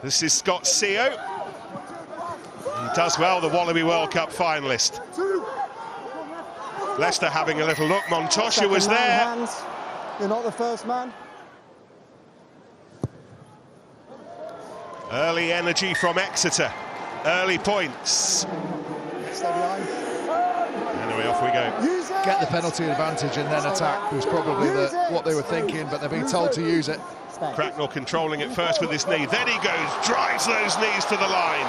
This is Scott Seo. He does well, the Wallaby World Cup finalist. Leicester having a little look. Montosha was there. Hands. You're not the first man. Early energy from Exeter. Early points. Anyway, off we go. Get the penalty advantage and then attack was probably what they were thinking, but they're being told to use it. Cracknell controlling it first with his knee. Then he goes, drives those knees to the line.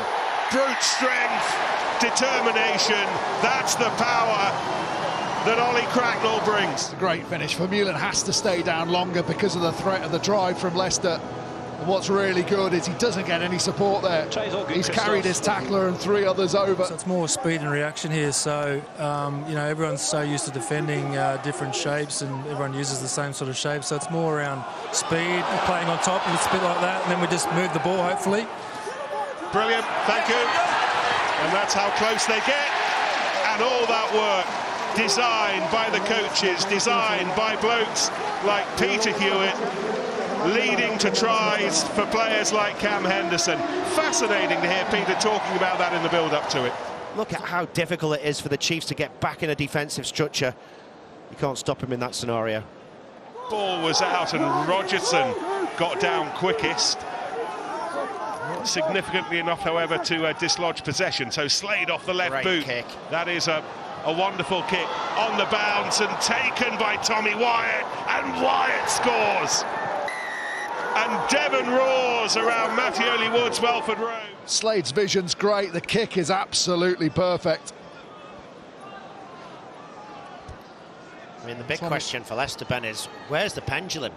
Brute strength, determination. That's the power that Ollie Cracknell brings. It's a great finish. Vermeulen has to stay down longer because of the threat of the drive from Leicester. And what's really good is he doesn't get any support there. He's carried his tackler and 3 others over. So it's more speed and reaction here. So, you know, everyone's so used to defending different shapes and everyone uses the same sort of shape. So it's more around speed, playing on top, and it's a bit like that. And then we just move the ball, hopefully. Brilliant, thank you. And that's how close they get. And all that work designed by the coaches, designed by blokes like Peter Hewitt, leading to tries for players like Cam Henderson. Fascinating to hear Peter talking about that in the build-up to it. Look at how difficult it is for the Chiefs to get back in a defensive structure. You can't stop him in that scenario. Ball was out and Rogerson got down quickest. Not significantly enough, however, to dislodge possession. So Slade off the left Great boot. kick. That is a wonderful kick on the bounce and taken by Tommy Wyatt, and Wyatt scores. And Devon roars around Mattioli Woods, Welford Road. Slade's vision's great, the kick is absolutely perfect. I mean, the big question for Leicester, Ben, is where's the pendulum?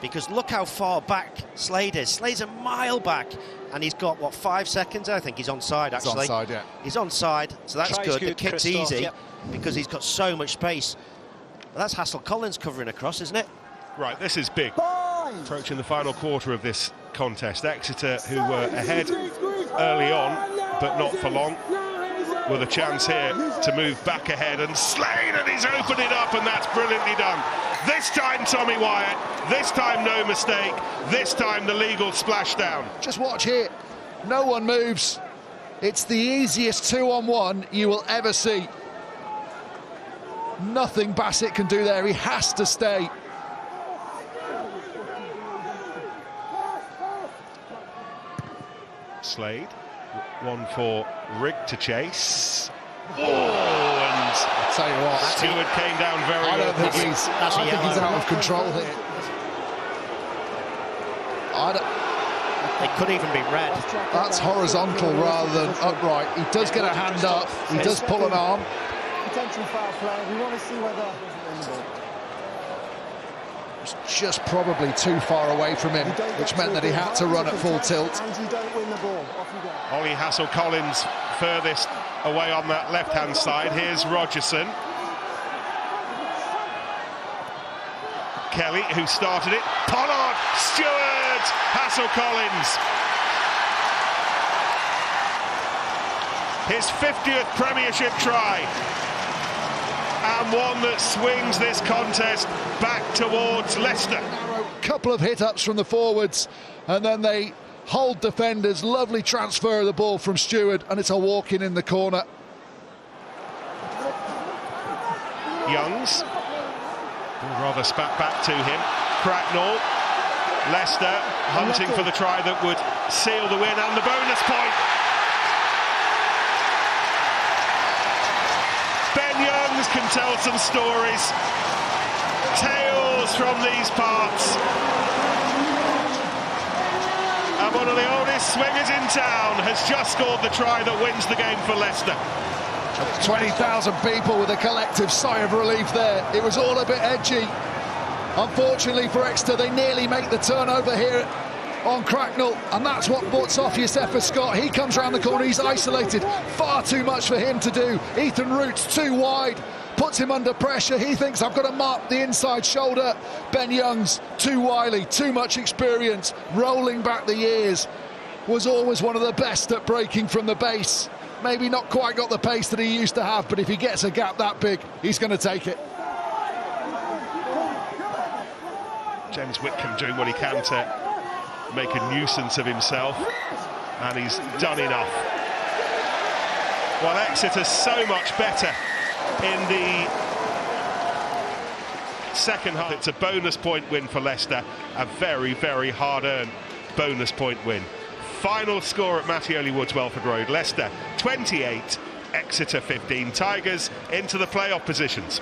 Because look how far back Slade is. Slade's a mile back, and he's got, what, 5 seconds? I think he's onside, actually. He's onside, yeah. He's onside, so that's good. The kick's easy, because he's got so much space. But that's Hassel-Collins covering across, isn't it? Right, this is big. Approaching the final quarter of this contest. Exeter, who were ahead early on, but not for long, with a chance here to move back ahead. And Slade, and he's opened it up, and that's brilliantly done. This time, Tommy Wyatt. This time, no mistake. This time, the legal splashdown. Just watch here. No one moves. It's the easiest 2-on-1 you will ever see. Nothing Bassett can do there. He has to stay. Slade, one for Rigg to chase. Oh, and I'll tell you what, Stewart came down very well. I don't think he's out of control here. It could even be red. That's horizontal rather than upright. He does get a hand up, he does pull an arm. Potential foul play. We want to see whether It's just probably too far away from him, which meant that he had to run at full tilt. and you don't win the ball. Off you go. Ollie Hassel-Collins furthest away on that left-hand side. Here's Rogerson. Kelly, who started it. Pollard, Stewart, Hassel-Collins. His 50th Premiership try. And one that swings this contest back towards Leicester. Couple of hit-ups from the forwards, and then they hold defenders. Lovely transfer of the ball from Stewart, and it's a walk-in in the corner. Youngs, rather spat back to him. Cracknell, Leicester hunting for the try that would seal the win and the bonus point. Ben Youngs can tell some stories, tales from these parts. And one of the oldest swingers in town has just scored the try that wins the game for Leicester. 20,000 people with a collective sigh of relief there. It was all a bit edgy. Unfortunately for Exeter, they nearly make the turnover here on Cracknell, and that's what puts off Youssefa Scott. He comes around the corner, he's isolated. Far too much for him to do. Ethan Root's too wide, puts him under pressure. He thinks, I've got to mark the inside shoulder. Ben Youngs, too wily, too much experience, rolling back the years. Was always one of the best at breaking from the base. Maybe not quite got the pace that he used to have, but if he gets a gap that big, he's going to take it. James Whitcomb doing what he can to make a nuisance of himself, and he's done enough. Well, Exeter's so much better in the second half. It's a bonus point win for Leicester, a very, very hard-earned bonus point win. Final score at Mattioli Woods, Welford Road. Leicester 28, Exeter 15. Tigers into the playoff positions.